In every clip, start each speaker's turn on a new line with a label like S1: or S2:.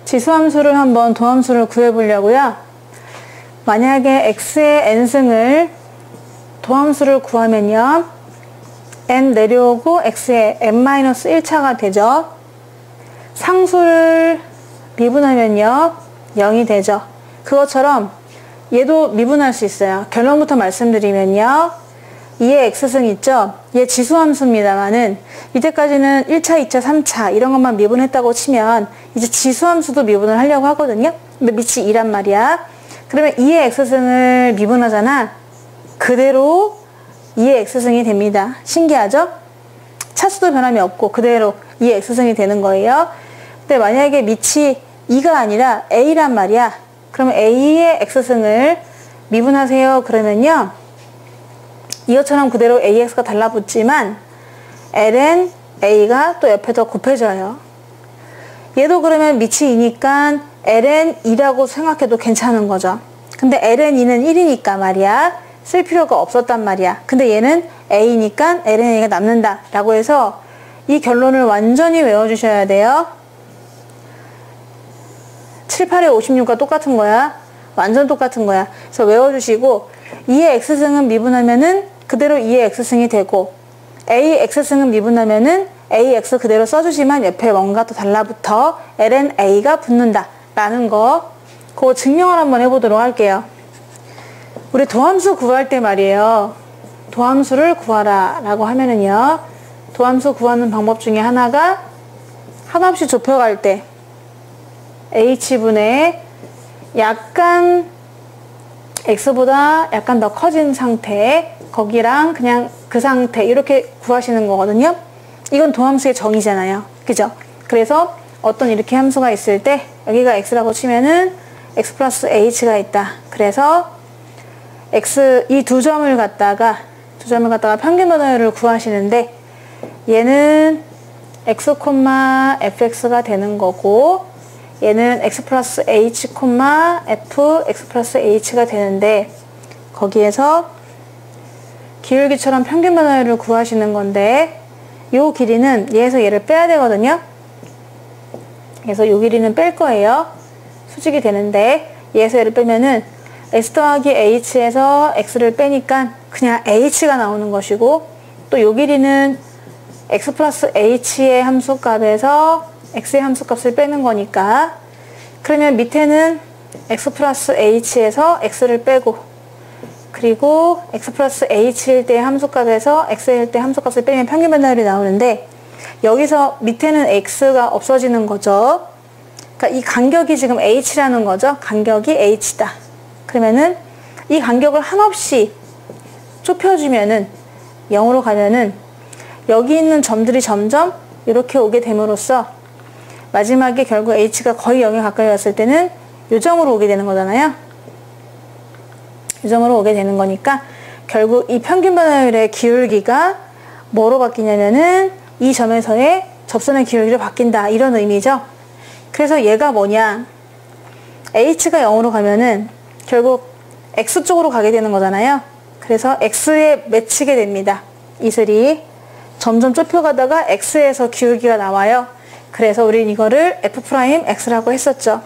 S1: 지수함수를 한번 도함수를 구해보려고요. 만약에 x의 n승을 도함수를 구하면요. n 내려오고 x의 n-1차가 되죠. 상수를 미분하면요. 0이 되죠. 그것처럼 얘도 미분할 수 있어요. 결론부터 말씀드리면요. 2의 x승 있죠? 얘 지수함수입니다만은 이때까지는 1차, 2차, 3차 이런 것만 미분했다고 치면 이제 지수함수도 미분을 하려고 하거든요. 근데 밑이 2란 말이야. 그러면 2의 x승을 미분하잖아. 그대로 2의 x승이 됩니다. 신기하죠? 차수도 변함이 없고 그대로 2의 x승이 되는 거예요. 근데 만약에 밑이 2가 아니라 a란 말이야. 그러면 a의 x승을 미분하세요. 그러면요. 이것처럼 그대로 ax가 달라붙지만 ln a가 또 옆에 더 곱해져요. 얘도 그러면 밑이 2니까 ln 2라고 생각해도 괜찮은 거죠. 근데 ln 2는 1이니까 말이야. 쓸 필요가 없었단 말이야. 근데 얘는 a니까 ln a가 남는다 라고 해서 이 결론을 완전히 외워주셔야 돼요. 7, 8에 56과 똑같은 거야. 완전 똑같은 거야. 그래서 외워주시고 2의 x승은 미분하면은 그대로 2의 x승이 되고 a x승은 미분하면은 ax 그대로 써주지만 옆에 뭔가 또 달라붙어 ln a가 붙는다 라는 거 그거 증명을 한번 해보도록 할게요. 우리 도함수 구할 때 말이에요. 도함수를 구하라 라고 하면은요. 도함수 구하는 방법 중에 하나가 한없이 좁혀갈 때 h분의 약간 x보다 약간 더 커진 상태 거기랑 그냥 그 상태 이렇게 구하시는 거거든요. 이건 도함수의 정의잖아요. 그죠? 그래서 어떤 이렇게 함수가 있을 때 여기가 x라고 치면은 x 플러스 h가 있다. 그래서 x 이 두 점을 갖다가 평균 변화율을 구하시는데 얘는 x, fx가 되는 거고 얘는 x 플러스 h, f, x 플러스 h가 되는데 거기에서 기울기처럼 평균 변화율을 구하시는 건데 요 길이는 얘에서 얘를 빼야 되거든요. 그래서 요 길이는 뺄 거예요. 수직이 되는데 얘에서 얘를 빼면은 x 더하기 h에서 x를 빼니까 그냥 h가 나오는 것이고 또 요 길이는 x 플러스 h의 함수값에서 x의 함수값을 빼는 거니까 그러면 밑에는 x 플러스 h에서 x를 빼고 그리고 x 플러스 h일 때 함수값에서 x일 때 함수값을 빼면 평균 변화율이 나오는데 여기서 밑에는 x가 없어지는 거죠. 그러니까 이 간격이 지금 h라는 거죠. 간격이 h다. 그러면은 이 간격을 한없이 좁혀주면은 0으로 가면은 여기 있는 점들이 점점 이렇게 오게 됨으로써 마지막에 결국 h가 거의 0에 가까이 왔을 때는 요 점으로 오게 되는 거잖아요. 이 점으로 오게 되는 거니까 결국 이 평균 변화율의 기울기가 뭐로 바뀌냐면은 이 점에서의 접선의 기울기로 바뀐다 이런 의미죠. 그래서 얘가 뭐냐 h가 0으로 가면은 결국 x 쪽으로 가게 되는 거잖아요. 그래서 x에 맺히게 됩니다. 이슬이 점점 좁혀가다가 x에서 기울기가 나와요. 그래서 우린 이거를 f'x라고 했었죠.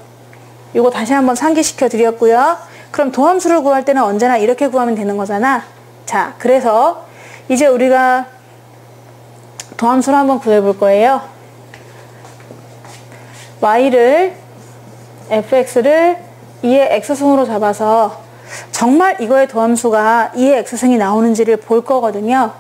S1: 이거 다시 한번 상기시켜 드렸고요. 그럼 도함수를 구할 때는 언제나 이렇게 구하면 되는 거잖아. 자, 그래서 이제 우리가 도함수를 한번 구해 볼 거예요. y를 fx를 2의 x승으로 잡아서 정말 이거의 도함수가 2의 x승이 나오는지를 볼 거거든요.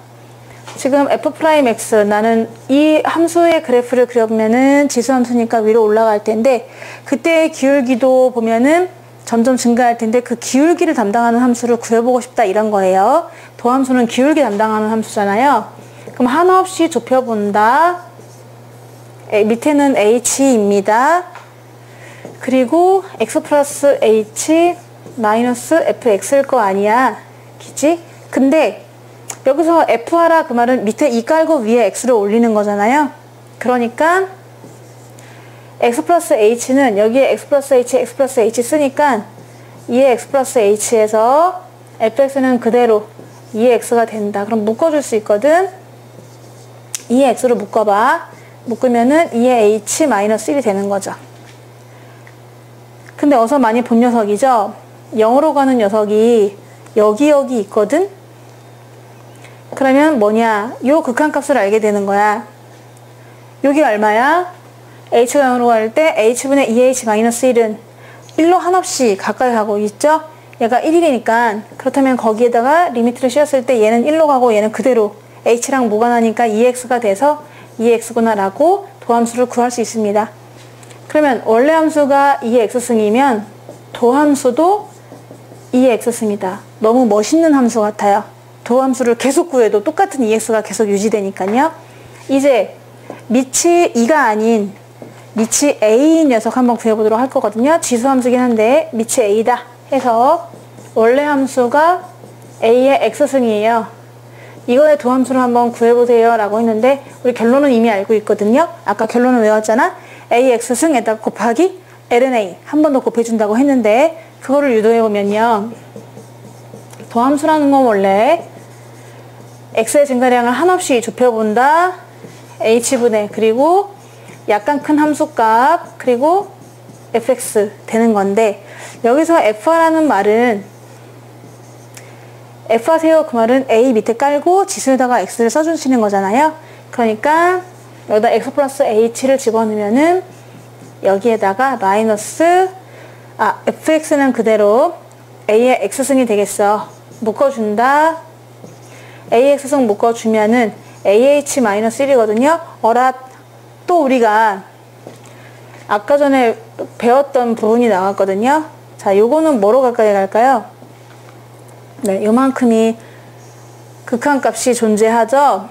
S1: 지금 f'x 나는 이 함수의 그래프를 그려보면은 지수함수니까 위로 올라갈 텐데 그때의 기울기도 보면은 점점 증가할 텐데 그 기울기를 담당하는 함수를 구해보고 싶다 이런 거예요. 도함수는 기울기 담당하는 함수잖아요. 그럼 한없이 좁혀본다. 밑에는 h입니다. 그리고 x 플러스 h 마이너스 fx일 거 아니야. 그치? 근데 여기서 f 하라 그 말은 밑에 2 깔고 위에 x를 올리는 거잖아요. 그러니까 x 플러스 h는 여기에 x 플러스 h 쓰니까 2의 x 플러스 h에서 fx는 그대로 2의 x가 된다. 그럼 묶어줄 수 있거든. 2의 x로 묶어봐. 묶으면은 2의 h 마이너스 1이 되는 거죠. 근데 어서 많이 본 녀석이죠? 0으로 가는 녀석이 여기 있거든? 그러면 뭐냐? 요 극한값을 알게 되는 거야. 여기 얼마야? h가 0으로 갈 때 h분의 2h-1은 1로 한없이 가까이 가고 있죠? 얘가 1이니까 그렇다면 거기에다가 리미트를 씌웠을 때 얘는 1로 가고 얘는 그대로 h랑 무관하니까 2x가 돼서 2x구나 라고 도함수를 구할 수 있습니다. 그러면 원래 함수가 2x승이면 도함수도 2x승이다. 너무 멋있는 함수 같아요. 도함수를 계속 구해도 똑같은 2x가 계속 유지되니까요. 이제 밑이 2가 아닌 밑이 a인 녀석 한번 구해보도록 할 거거든요. 지수함수긴 한데 밑이 a다 해서 원래 함수가 a의 x승이에요. 이거의 도함수를 한번 구해보세요 라고 했는데 우리 결론은 이미 알고 있거든요. 아까 결론을 외웠잖아. ax승에다가 곱하기 lna 한 번 더 곱해준다고 했는데 그거를 유도해보면요. 도함수라는 건 원래 x의 증가량을 한없이 좁혀본다. h분의 그리고 약간 큰 함수값 그리고 fx 되는 건데 여기서 f라는 말은 f 하세요 그 말은 a 밑에 깔고 지수에다가 x를 써주시는 거잖아요. 그러니까 여기다 x 플러스 h를 집어넣으면은 여기에다가 마이너스 fx는 그대로 a의 x승이 되겠어. 묶어준다. a의 x승 묶어주면은 ah-1이거든요. 또 우리가 아까 전에 배웠던 부분이 나왔거든요. 자, 요거는 뭐로 가까이 갈까요? 네, 요만큼이 극한값이 존재하죠.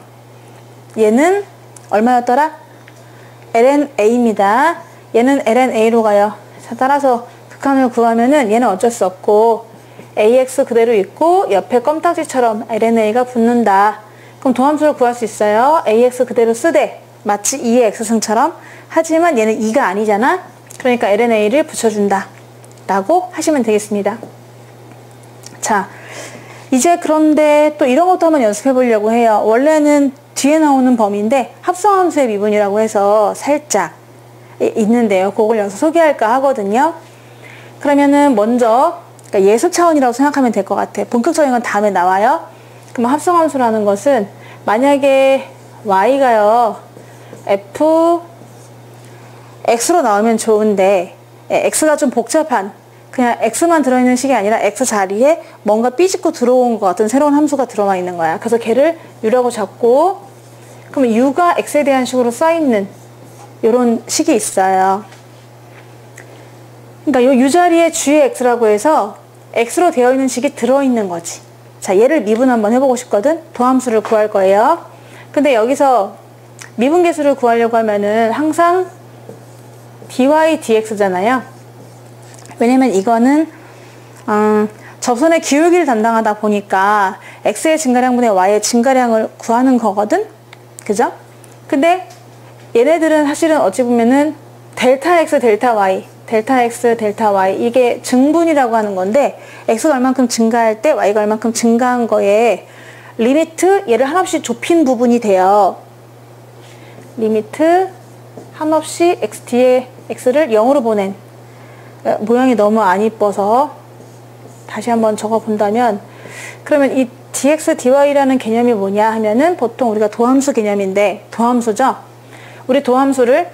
S1: 얘는 얼마였더라? lna입니다. 얘는 lna로 가요. 자, 따라서 극한을 구하면은 얘는 어쩔 수 없고 ax 그대로 있고 옆에 껌딱지처럼 lna가 붙는다. 그럼 도함수를 구할 수 있어요. ax 그대로 쓰되 마치 2의 x승처럼. 하지만 얘는 2가 아니잖아. 그러니까 lna를 붙여준다 라고 하시면 되겠습니다. 자, 이제 그런데 또 이런 것도 한번 연습해 보려고 해요. 원래는 뒤에 나오는 범위인데 합성함수의 미분이라고 해서 살짝 있는데요. 그걸 여기서 소개할까 하거든요. 그러면은 먼저 그러니까 예습 차원이라고 생각하면 될 것 같아. 본격적인 건 다음에 나와요. 그럼 합성함수라는 것은 만약에 y가요 f x로 나오면 좋은데 x가 좀 복잡한 그냥 x만 들어있는 식이 아니라 x 자리에 뭔가 삐집고 들어온 것 같은 새로운 함수가 들어와 있는 거야. 그래서 걔를 u라고 잡고 그러면 u가 x에 대한 식으로 써있는 이런 식이 있어요. 그러니까 이 u 자리에 g의 x라고 해서 x로 되어 있는 식이 들어있는 거지. 자, 얘를 미분 한번 해보고 싶거든. 도함수를 구할 거예요. 근데 여기서 미분계수를 구하려고 하면은 항상 dy dx잖아요. 왜냐면 이거는 접선의 기울기를 담당하다 보니까 x의 증가량분의 y의 증가량을 구하는 거거든. 그죠? 근데 얘네들은 사실은 어찌 보면은 델타 x 델타 y 델타 x 델타 y 이게 증분이라고 하는 건데 x가 얼만큼 증가할 때 y가 얼만큼 증가한 거에 리미트 얘를 한없이 좁힌 부분이 돼요. 리미트 한없이 x 뒤에 x를 0으로 보낸 모양이 너무 안 이뻐서 다시 한번 적어 본다면 그러면 이 dx dy라는 개념이 뭐냐 하면은 보통 우리가 도함수 개념인데 도함수죠. 우리 도함수를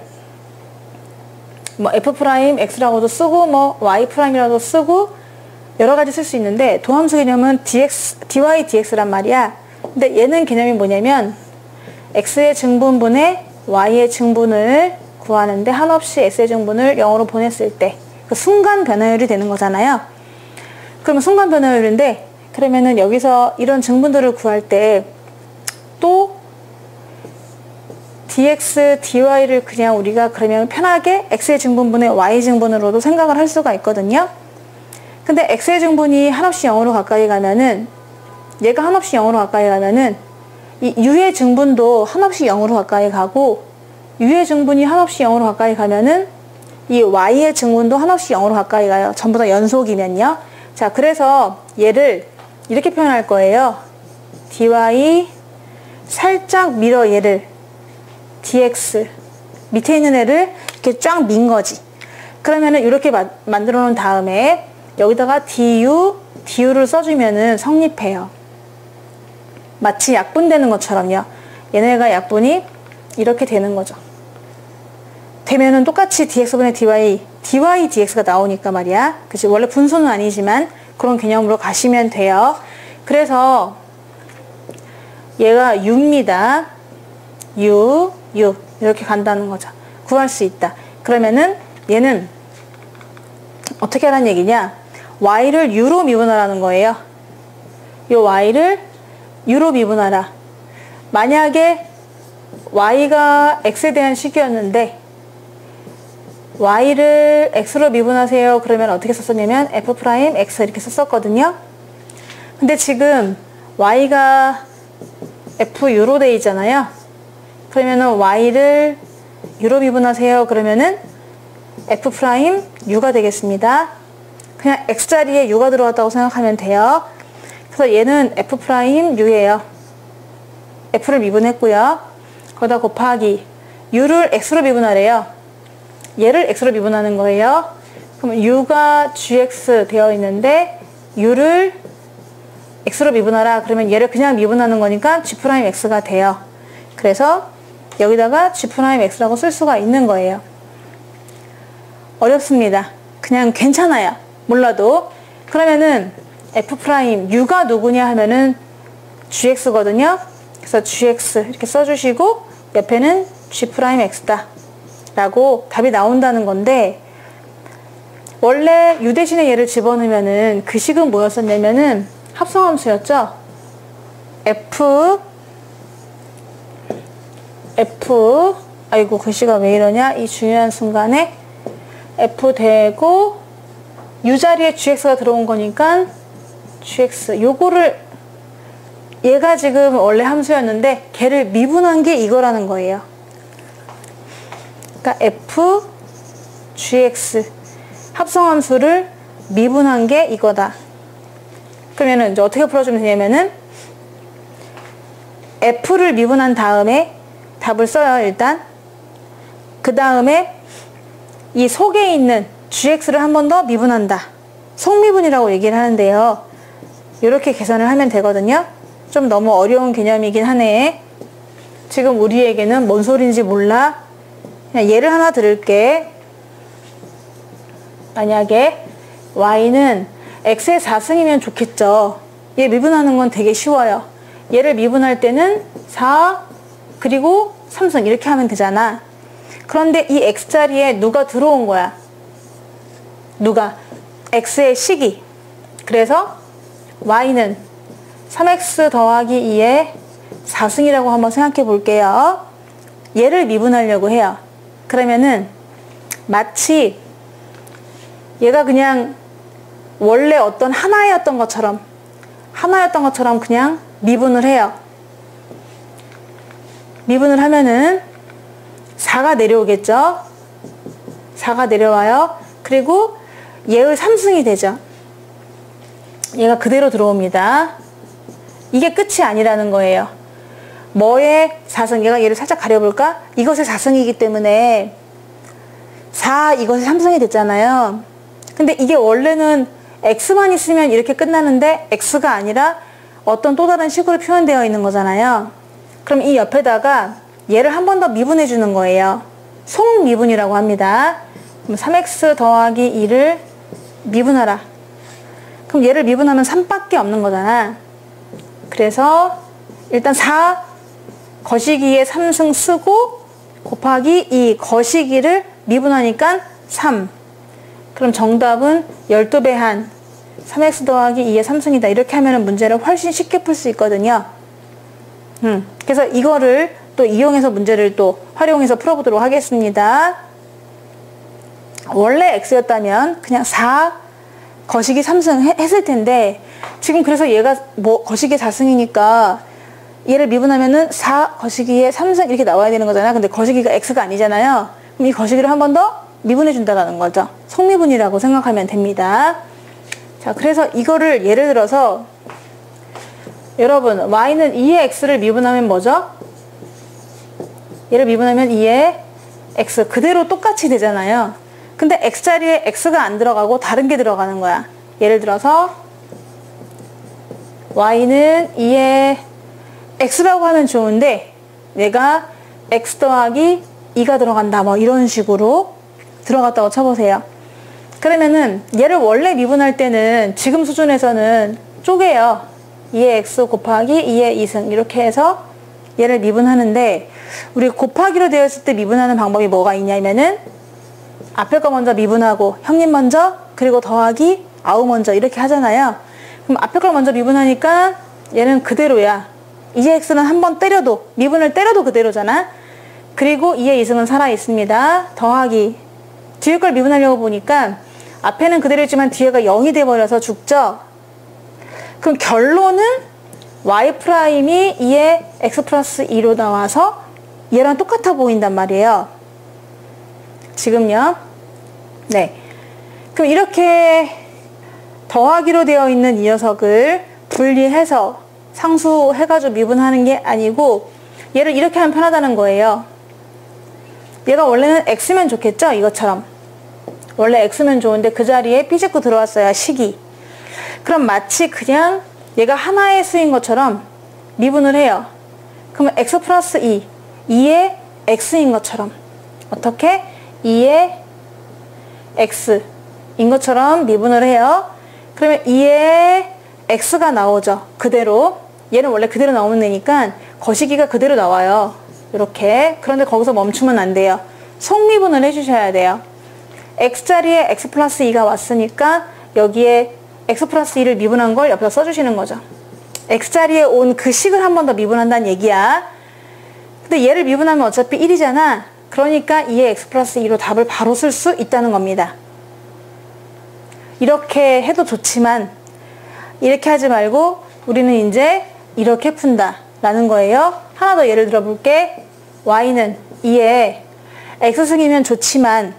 S1: 뭐 f'x라고도 쓰고 뭐 y'이라도 쓰고 여러 가지 쓸 수 있는데 도함수 개념은 dy dx란 말이야. 근데 얘는 개념이 뭐냐면 x의 증분분의 y의 증분을 구하는데 한없이 x의 증분을 0으로 보냈을 때 그 순간 변화율이 되는 거잖아요. 그러면 순간 변화율인데 그러면은 여기서 이런 증분들을 구할 때 또 dx, dy를 그냥 우리가 그러면 편하게 x의 증분분의 y 증분으로도 생각을 할 수가 있거든요. 근데 x의 증분이 한없이 0으로 가까이 가면은 얘가 한없이 0으로 가까이 가면은 이 u의 증분도 한없이 0으로 가까이 가고 u의 증분이 한없이 0으로 가까이 가면은 이 y의 증분도 한없이 0으로 가까이 가요. 전부 다 연속이면요. 자, 그래서 얘를 이렇게 표현할 거예요. dy 살짝 밀어 얘를 dx 밑에 있는 애를 이렇게 쫙 민 거지. 그러면은 이렇게 만들어 놓은 다음에 여기다가 du를 써주면은 성립해요. 마치 약분되는 것처럼요. 얘네가 약분이 이렇게 되는 거죠. 되면은 똑같이 dx분의 dy dx가 나오니까 말이야. 그치? 원래 분수는 아니지만 그런 개념으로 가시면 돼요. 그래서 얘가 u입니다. u 이렇게 간다는 거죠. 구할 수 있다. 그러면은 얘는 어떻게 하라는 얘기냐? y를 u로 미분하라는 거예요. 이 y를 u로 미분하라. 만약에 y가 x에 대한 식이었는데 y를 x로 미분하세요. 그러면 어떻게 썼었냐면 f'x 이렇게 썼었거든요. 근데 지금 y가 fu로 돼 있잖아요. 그러면은 y를 u로 미분하세요. 그러면은 f'u가 되겠습니다. 그냥 x자리에 u가 들어왔다고 생각하면 돼요. 그래서 얘는 f'u예요. f를 미분했고요. 거기다 곱하기 u를 x로 미분하래요. 얘를 x로 미분하는 거예요. 그럼 u가 gx 되어 있는데 u를 x로 미분하라. 그러면 얘를 그냥 미분하는 거니까 g'x가 돼요. 그래서 여기다가 g'x라고 쓸 수가 있는 거예요. 어렵습니다. 그냥 괜찮아요. 몰라도. 그러면은 f'u가 누구냐 하면은 gx거든요. 그래서 gx 이렇게 써주시고 옆에는 g'x다 라고 답이 나온다는 건데, 원래 u 대신에 얘를 집어넣으면은 그 식은 뭐였었냐면은 합성함수였죠. 아이고 글씨가 왜 이러냐, 이 중요한 순간에 f 되고 u 자리에 gx가 들어온 거니까 gx, 요거를 얘가 지금 원래 함수였는데 걔를 미분한 게 이거라는 거예요. 그러니까 f gx 합성함수를 미분한 게 이거다. 그러면은 이제 어떻게 풀어주면 되냐면은 f를 미분한 다음에 답을 써요. 일단 그 다음에 이 속에 있는 gx를 한 번 더 미분한다. 속미분이라고 얘기를 하는데요. 이렇게 계산을 하면 되거든요. 좀 너무 어려운 개념이긴 하네. 지금 우리에게는 뭔 소리인지 몰라. 그냥 예를 하나 들을게. 만약에 y는 x의 4승이면 좋겠죠. 얘 미분하는 건 되게 쉬워요. 얘를 미분할 때는 4 그리고 3승 이렇게 하면 되잖아. 그런데 이 x자리에 누가 들어온 거야? 누가? x의 식이. 그래서 y는 3x 더하기 2의 4승이라고 한번 생각해 볼게요. 얘를 미분하려고 해요. 그러면은 마치 얘가 그냥 원래 어떤 하나였던 것처럼 그냥 미분을 해요. 미분을 하면은 4가 내려오겠죠. 4가 내려와요. 그리고 얘의 3승이 되죠. 얘가 그대로 들어옵니다. 이게 끝이 아니라는 거예요. 뭐의 4승? 얘를 살짝 가려볼까? 이것의 4승이기 때문에 4 이것의 3승이 됐잖아요. 근데 이게 원래는 x만 있으면 이렇게 끝나는데 x가 아니라 어떤 또 다른 식으로 표현되어 있는 거잖아요. 그럼 이 옆에다가 얘를 한 번 더 미분해 주는 거예요. 속미분이라고 합니다. 그럼 3x 더하기 2를 미분하라. 그럼 얘를 미분하면 3밖에 없는 거잖아. 그래서 일단 4 거시기에 3승 쓰고 곱하기 2 거시기를 미분하니까 3. 그럼 정답은 12배한 3x 더하기 2의 3승이다. 이렇게 하면 문제를 훨씬 쉽게 풀 수 있거든요. 그래서 이거를 또 이용해서 문제를 또 활용해서 풀어보도록 하겠습니다. 원래 x였다면 그냥 4 거시기 3승 했을 텐데, 지금 그래서 얘가 뭐 거시기 4승이니까 얘를 미분하면은 4 거시기에 3승 이렇게 나와야 되는 거잖아요. 근데 거시기가 x가 아니잖아요. 그럼 이 거시기를 한 번 더 미분해 준다는 거죠. 속미분이라고 생각하면 됩니다. 자, 그래서 이거를 예를 들어서 여러분 y는 2의 x를 미분하면 뭐죠? 얘를 미분하면 2의 x 그대로 똑같이 되잖아요. 근데 x자리에 x가 안 들어가고 다른 게 들어가는 거야. 예를 들어서 y는 2에 x라고 하면 좋은데 얘가 x 더하기 2가 들어간다 뭐 이런 식으로 들어갔다고 쳐보세요. 그러면은 얘를 원래 미분할 때는 지금 수준에서는 쪼개요. 2의 x 곱하기 2의 2승 이렇게 해서 얘를 미분하는데 우리 곱하기로 되어 있을 때 미분하는 방법이 뭐가 있냐면은 앞에 거 먼저 미분하고 형님 먼저 그리고 더하기 아우 먼저 이렇게 하잖아요. 그럼 앞에 걸 먼저 미분하니까 얘는 그대로야. 2의 x는 한번 때려도 미분을 때려도 그대로잖아. 그리고 2의 2승은 살아있습니다. 더하기 뒤에 걸 미분하려고 보니까 앞에는 그대로 있지만 뒤에가 0이 돼버려서 죽죠. 그럼 결론은 y'이 2의 x 플러스 2로 나와서 얘랑 똑같아 보인단 말이에요. 지금요. 네. 그럼 이렇게 더하기로 되어 있는 이 녀석을 분리해서 상수해가지고 미분하는 게 아니고 얘를 이렇게 하면 편하다는 거예요. 얘가 원래는 x면 좋겠죠? 이것처럼. 원래 x면 좋은데 그 자리에 삐 짓고 들어왔어요. 식이. 그럼 마치 그냥 얘가 하나의 수인 것처럼 미분을 해요. 그러면 x 플러스 2, 2의 x인 것처럼 어떻게? 2의 x인 것처럼 미분을 해요. 그러면 2의 x가 나오죠. 그대로. 얘는 원래 그대로 나오면 되니까 거시기가 그대로 나와요. 이렇게. 그런데 거기서 멈추면 안 돼요. 속미분을 해주셔야 돼요. x자리에 x 플러스 2가 왔으니까 여기에 x 플러스 2를 미분한 걸 옆에서 써주시는 거죠. x자리에 온 그 식을 한 번 더 미분한다는 얘기야. 근데 얘를 미분하면 어차피 1이잖아. 그러니까 2의 x 플러스 2로 답을 바로 쓸 수 있다는 겁니다. 이렇게 해도 좋지만 이렇게 하지 말고 우리는 이제 이렇게 푼다 라는 거예요. 하나 더 예를 들어 볼게. y는 2에 x승이면 좋지만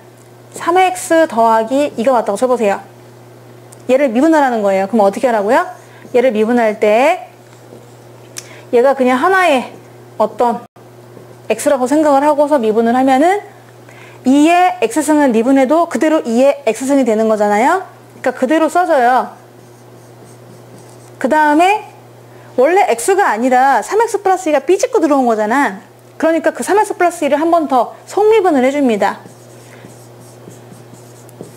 S1: 3x 더하기 2가 맞다고 쳐보세요. 얘를 미분하라는 거예요. 그럼 어떻게 하라고요? 얘를 미분할 때 얘가 그냥 하나의 어떤 x라고 생각을 하고서 미분을 하면은 2의 x승은 미분해도 그대로 2의 x승이 되는 거잖아요. 그러니까 그대로 써져요. 그 다음에 원래 x가 아니라 3x 플러스 2가 삐집고 들어온 거잖아. 그러니까 그 3x 플러스 2를 한 번 더 속미분을 해줍니다.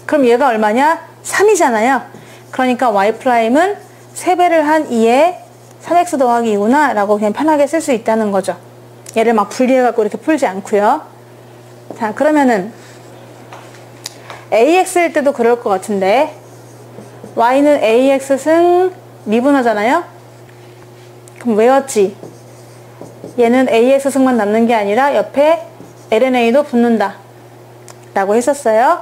S1: 그럼 얘가 얼마냐? 3이잖아요. 그러니까 y'은 3배를 한 2에 3x 더하기 2구나 라고 그냥 편하게 쓸 수 있다는 거죠. 얘를 막 분리해갖고 이렇게 풀지 않고요. 자, 그러면은 ax일 때도 그럴 것 같은데 y는 ax승 미분하잖아요. 그럼 외웠지? 얘는 ax승만 남는 게 아니라 옆에 lna도 붙는다 라고 했었어요.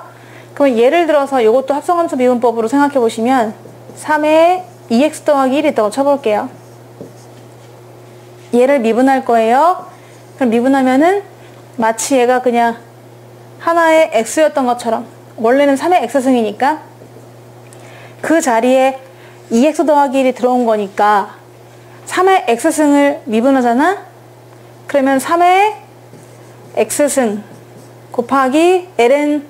S1: 그럼 예를 들어서 이것도 합성함수 미분법으로 생각해 보시면 3에 2x 더하기 1이 있다고 쳐볼게요. 얘를 미분할 거예요. 그럼 미분하면은 마치 얘가 그냥 하나의 x였던 것처럼 원래는 3의 x승이니까 그 자리에 2x 더하기 1이 들어온 거니까 3의 x승을 미분하잖아? 그러면 3의 x승 곱하기 ln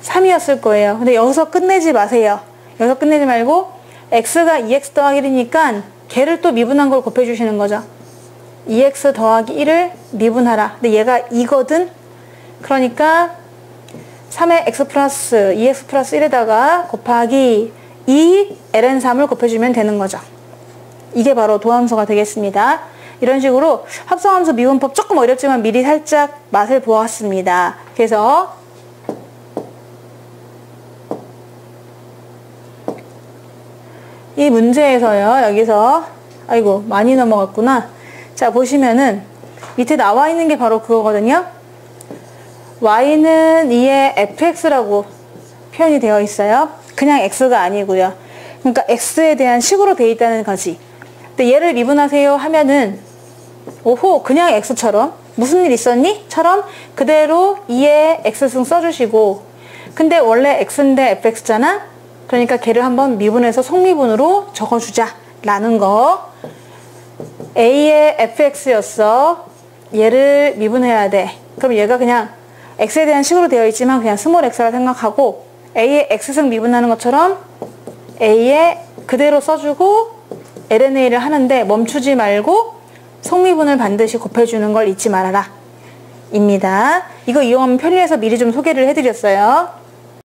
S1: 3이었을 거예요. 근데 여기서 끝내지 마세요. 여기서 끝내지 말고 x가 2x 더하기 1이니까 걔를 또 미분한 걸 곱해주시는 거죠. 2x 더하기 1을 미분하라. 근데 얘가 2거든? 그러니까 3의 x 플러스 2x 플러스 1에다가 곱하기 2 ln 3을 곱해주면 되는 거죠. 이게 바로 도함수가 되겠습니다. 이런 식으로 합성함수 미분법 조금 어렵지만 미리 살짝 맛을 보았습니다. 그래서 이 문제에서요. 여기서 아이고 많이 넘어갔구나. 자, 보시면은 밑에 나와 있는 게 바로 그거거든요. y는 2의 fx라고 표현이 되어 있어요. 그냥 x가 아니고요. 그러니까 x에 대한 식으로 되어 있다는 거지. 근데 얘를 미분하세요 하면은 오호 그냥 x처럼 무슨 일 있었니? 처럼 그대로 2의 x승 써주시고 근데 원래 x인데 fx잖아? 그러니까 걔를 한번 미분해서 속미분으로 적어주자 라는 거. a의 fx였어. 얘를 미분해야 돼. 그럼 얘가 그냥 x에 대한 식으로 되어 있지만 그냥 스몰 x라 생각하고 a의 x승 미분하는 것처럼 a에 그대로 써주고 LNA를 하는데 멈추지 말고 성미분을 반드시 곱해주는 걸 잊지 말아라 입니다. 이거 이용하면 편리해서 미리 좀 소개를 해드렸어요.